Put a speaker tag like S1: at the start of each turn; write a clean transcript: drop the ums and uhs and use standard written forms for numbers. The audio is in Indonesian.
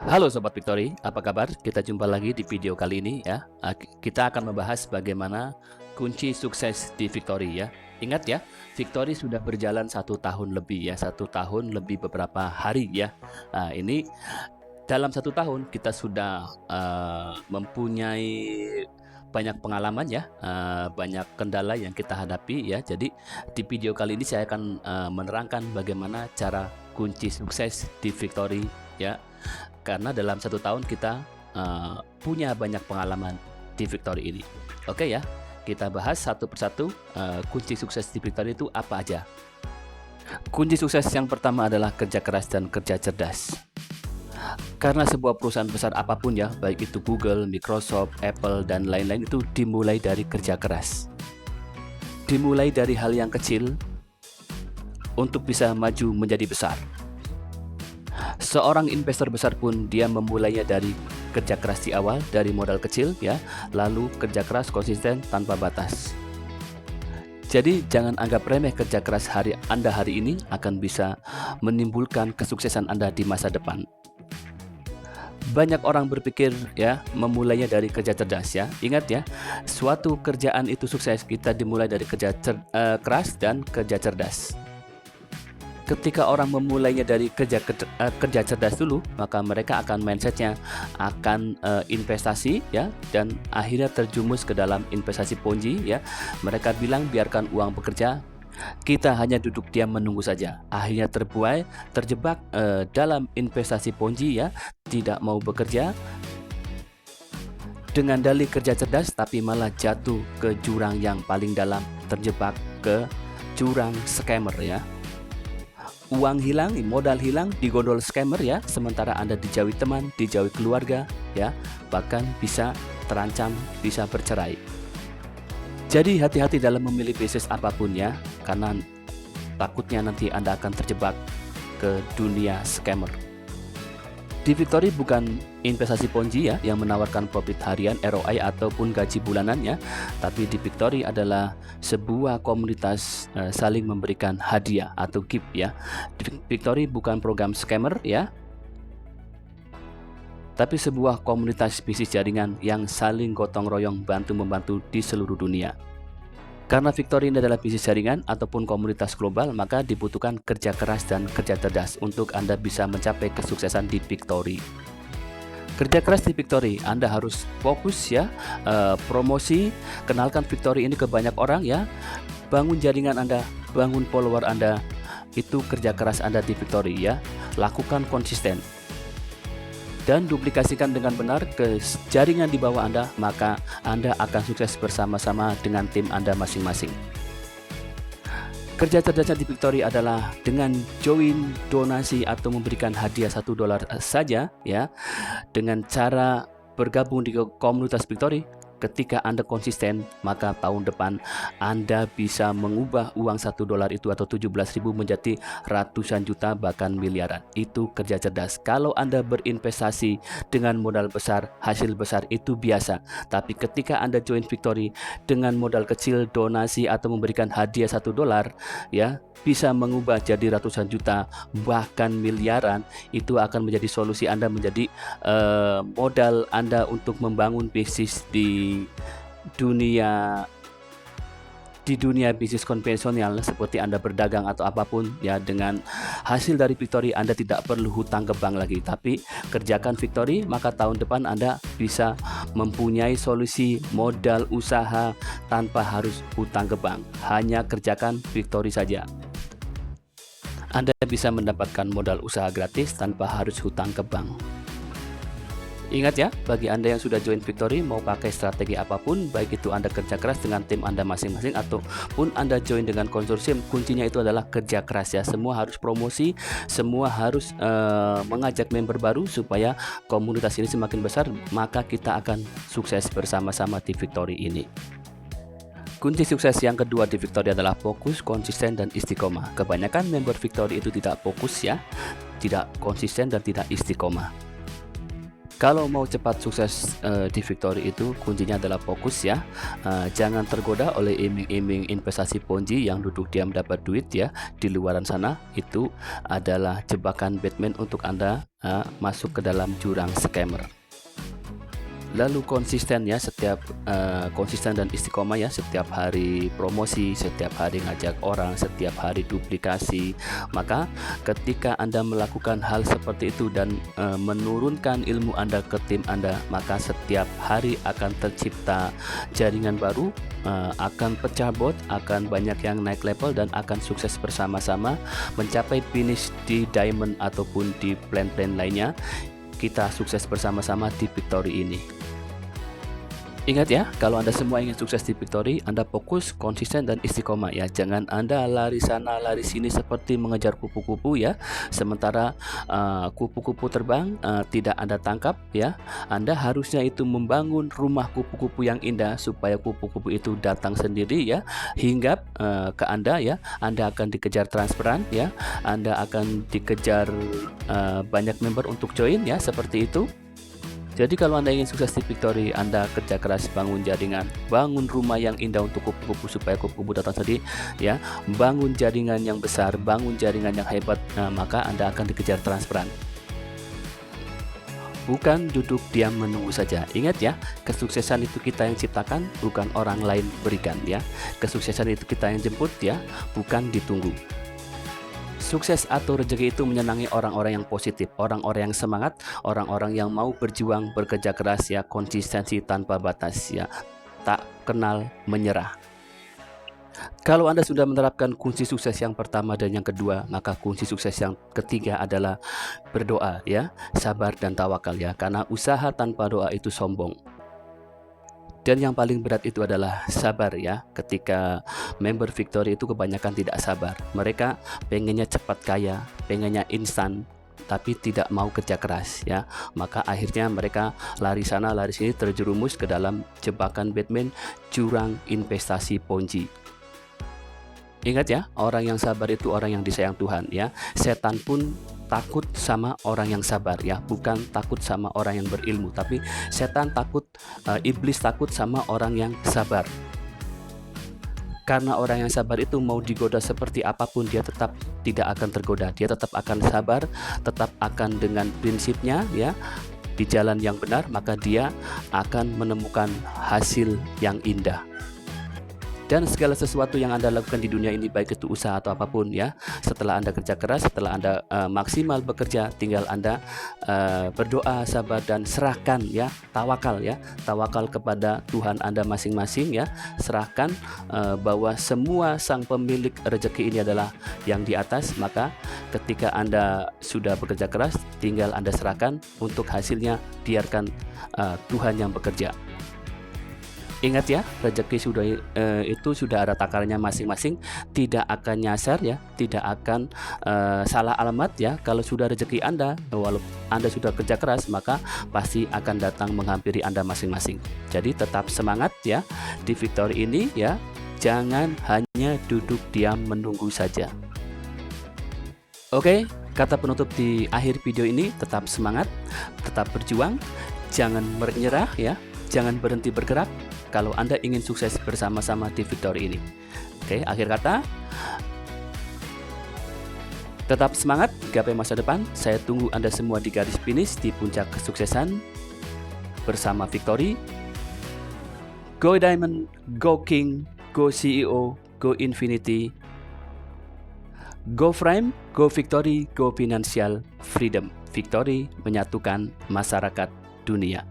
S1: Halo Sobat Victory, apa kabar? Kita jumpa lagi di video kali ini ya. Kita akan membahas bagaimana kunci sukses di Victory ya. Ingat ya, Victory sudah berjalan 1 tahun lebih ya, 1 tahun lebih beberapa hari ya. Nah, ini dalam 1 tahun kita sudah mempunyai banyak pengalaman ya, banyak kendala yang kita hadapi ya. Jadi di video kali ini saya akan menerangkan bagaimana cara kunci sukses di Victory ya. Karena dalam 1 tahun kita punya banyak pengalaman di Victory ini. Oke ya, kita bahas satu persatu kunci sukses di Victory itu apa aja. Kunci sukses yang pertama adalah kerja keras dan kerja cerdas. Karena sebuah perusahaan besar apapun ya, baik itu Google, Microsoft, Apple, dan lain-lain itu dimulai dari kerja keras. Dimulai dari hal yang kecil untuk bisa maju menjadi besar. Seorang investor besar pun dia memulainya dari kerja keras di awal, dari modal kecil ya, lalu kerja keras konsisten tanpa batas. Jadi jangan anggap remeh kerja keras Anda hari ini akan bisa menimbulkan kesuksesan Anda di masa depan. Banyak orang berpikir ya memulainya dari kerja cerdas ya. Ingat ya, suatu kerjaan itu sukses kita dimulai dari kerja keras dan kerja cerdas. Ketika orang memulainya dari kerja cerdas dulu, maka mereka akan mindsetnya akan investasi ya, dan akhirnya terjumus ke dalam investasi ponzi ya. Mereka bilang biarkan uang bekerja, kita hanya duduk diam menunggu saja. Akhirnya terjebak dalam investasi ponzi ya, tidak mau bekerja dengan dalih kerja cerdas, tapi malah jatuh ke jurang yang paling dalam, terjebak ke jurang scammer ya. Uang hilang, modal hilang, digondol scammer ya, sementara Anda dijauhi teman, dijauhi keluarga ya, bahkan bisa terancam, bisa bercerai. Jadi hati-hati dalam memilih bisnis apapun ya, karena takutnya nanti Anda akan terjebak ke dunia scammer. Di Victory bukan investasi ponzi ya yang menawarkan profit harian, ROI ataupun gaji bulanan ya, tapi di Victory adalah sebuah komunitas saling memberikan hadiah atau gift ya. Di Victory bukan program scammer ya, tapi sebuah komunitas bisnis jaringan yang saling gotong royong bantu-membantu di seluruh dunia. Karena Victory ini adalah bisnis jaringan ataupun komunitas global, maka dibutuhkan kerja keras dan kerja cerdas untuk Anda bisa mencapai kesuksesan di Victory. Kerja keras di Victory, Anda harus fokus ya, promosi, kenalkan Victory ini ke banyak orang ya, bangun jaringan Anda, bangun follower Anda, itu kerja keras Anda di Victory ya, lakukan konsisten. Dan duplikasikan dengan benar ke jaringan di bawah Anda, maka Anda akan sukses bersama-sama dengan tim Anda masing-masing. Kerja cerdasnya di Victory adalah dengan join, donasi, atau memberikan hadiah $1 saja ya, dengan cara bergabung di komunitas Victory. Ketika Anda konsisten, maka tahun depan Anda bisa mengubah uang $1 itu atau 17.000 menjadi ratusan juta bahkan miliaran. Itu kerja cerdas. Kalau Anda berinvestasi dengan modal besar, hasil besar itu biasa. Tapi ketika Anda join Victory dengan modal kecil, donasi atau memberikan hadiah $1 ya, bisa mengubah jadi ratusan juta bahkan miliaran. Itu akan menjadi solusi Anda, menjadi modal Anda untuk membangun bisnis di dunia bisnis konvensional seperti Anda berdagang atau apapun ya. Dengan hasil dari Victory Anda tidak perlu hutang ke bank lagi, tapi kerjakan Victory, maka tahun depan Anda bisa mempunyai solusi modal usaha tanpa harus hutang ke bank. Hanya kerjakan Victory saja, Anda bisa mendapatkan modal usaha gratis tanpa harus hutang ke bank. Ingat ya, bagi Anda yang sudah join Victory, mau pakai strategi apapun, baik itu Anda kerja keras dengan tim Anda masing-masing ataupun Anda join dengan konsorsium, kuncinya itu adalah kerja keras ya. Semua harus promosi, semua harus mengajak member baru supaya komunitas ini semakin besar, maka kita akan sukses bersama-sama di Victory ini. Kunci sukses yang kedua di Victory adalah fokus, konsisten, dan istiqomah. Kebanyakan member Victory itu tidak fokus ya, tidak konsisten dan tidak istiqomah. Kalau mau cepat sukses di Victory itu kuncinya adalah fokus ya. Jangan tergoda oleh iming-iming investasi Ponzi yang duduk diam dapat duit ya di luaran sana. Itu adalah jebakan Batman untuk Anda masuk ke dalam jurang scammer. Lalu konsisten ya, konsisten dan istiqomah ya, setiap hari promosi, setiap hari ngajak orang, setiap hari duplikasi. Maka ketika Anda melakukan hal seperti itu dan menurunkan ilmu Anda ke tim Anda, maka setiap hari akan tercipta jaringan baru, akan pecah bot, akan banyak yang naik level dan akan sukses bersama-sama mencapai finish di diamond ataupun di plan-plan lainnya. Kita sukses bersama-sama di Victory ini. Ingat ya, kalau Anda semua ingin sukses di Victory, Anda fokus, konsisten, dan istiqomah ya. Jangan Anda lari sana, lari sini seperti mengejar kupu-kupu ya. Sementara kupu-kupu terbang, tidak Anda tangkap ya. Anda harusnya itu membangun rumah kupu-kupu yang indah supaya kupu-kupu itu datang sendiri ya, hinggap ke Anda ya. Anda akan dikejar transferan ya. Anda akan dikejar banyak member untuk join ya, seperti itu. Jadi kalau Anda ingin sukses di Victory, Anda kerja keras, bangun jaringan, bangun rumah yang indah untuk kupu-kupu supaya kupu-kupu datang sendiri ya, bangun jaringan yang besar, bangun jaringan yang hebat, maka Anda akan dikejar transferan. Bukan duduk diam menunggu saja. Ingat ya, kesuksesan itu kita yang ciptakan, bukan orang lain berikan ya. Kesuksesan itu kita yang jemput ya, bukan ditunggu. Sukses atau rezeki itu menyenangi orang-orang yang positif, orang-orang yang semangat, orang-orang yang mau berjuang, bekerja keras ya, konsistensi tanpa batas ya, tak kenal menyerah. Kalau Anda sudah menerapkan kunci sukses yang pertama dan yang kedua, maka kunci sukses yang ketiga adalah berdoa ya, sabar dan tawakal ya, karena usaha tanpa doa itu sombong. Dan yang paling berat itu adalah sabar ya. Ketika member Victory itu kebanyakan tidak sabar. Mereka pengennya cepat kaya, pengennya instan, tapi tidak mau kerja keras ya. Maka akhirnya mereka lari sana lari sini, terjerumus ke dalam jebakan Batman, jurang investasi Ponzi. Ingat ya, orang yang sabar itu orang yang disayang Tuhan ya. Setan pun takut sama orang yang sabar ya, bukan takut sama orang yang berilmu, tapi setan takut, iblis takut sama orang yang sabar. Karena orang yang sabar itu mau digoda seperti apapun, dia tetap tidak akan tergoda, dia tetap akan sabar, tetap akan dengan prinsipnya ya, di jalan yang benar, maka dia akan menemukan hasil yang indah. Dan segala sesuatu yang Anda lakukan di dunia ini, baik itu usaha atau apapun ya, setelah Anda kerja keras, setelah Anda maksimal bekerja, tinggal Anda berdoa, sabar, dan serahkan ya, tawakal kepada Tuhan Anda masing-masing ya. Serahkan bahwa semua sang pemilik rezeki ini adalah yang di atas. Maka ketika Anda sudah bekerja keras, tinggal Anda serahkan, untuk hasilnya biarkan Tuhan yang bekerja. Ingat ya, rezeki itu sudah ada takarannya masing-masing, tidak akan nyasar ya, tidak akan salah alamat ya. Kalau sudah rezeki Anda, walaupun Anda sudah kerja keras, maka pasti akan datang menghampiri Anda masing-masing. Jadi tetap semangat ya di Victory ini ya. Jangan hanya duduk diam menunggu saja. Oke, kata penutup di akhir video ini, tetap semangat, tetap berjuang, jangan menyerah ya, jangan berhenti bergerak kalau Anda ingin sukses bersama-sama di Victory ini. Oke, akhir kata, tetap semangat, gapai masa depan. Saya tunggu Anda semua di garis finish, di puncak kesuksesan bersama Victory. Go Diamond, Go King, Go CEO, Go Infinity, Go Frame, Go Victory, Go Financial Freedom. Victory menyatukan masyarakat dunia.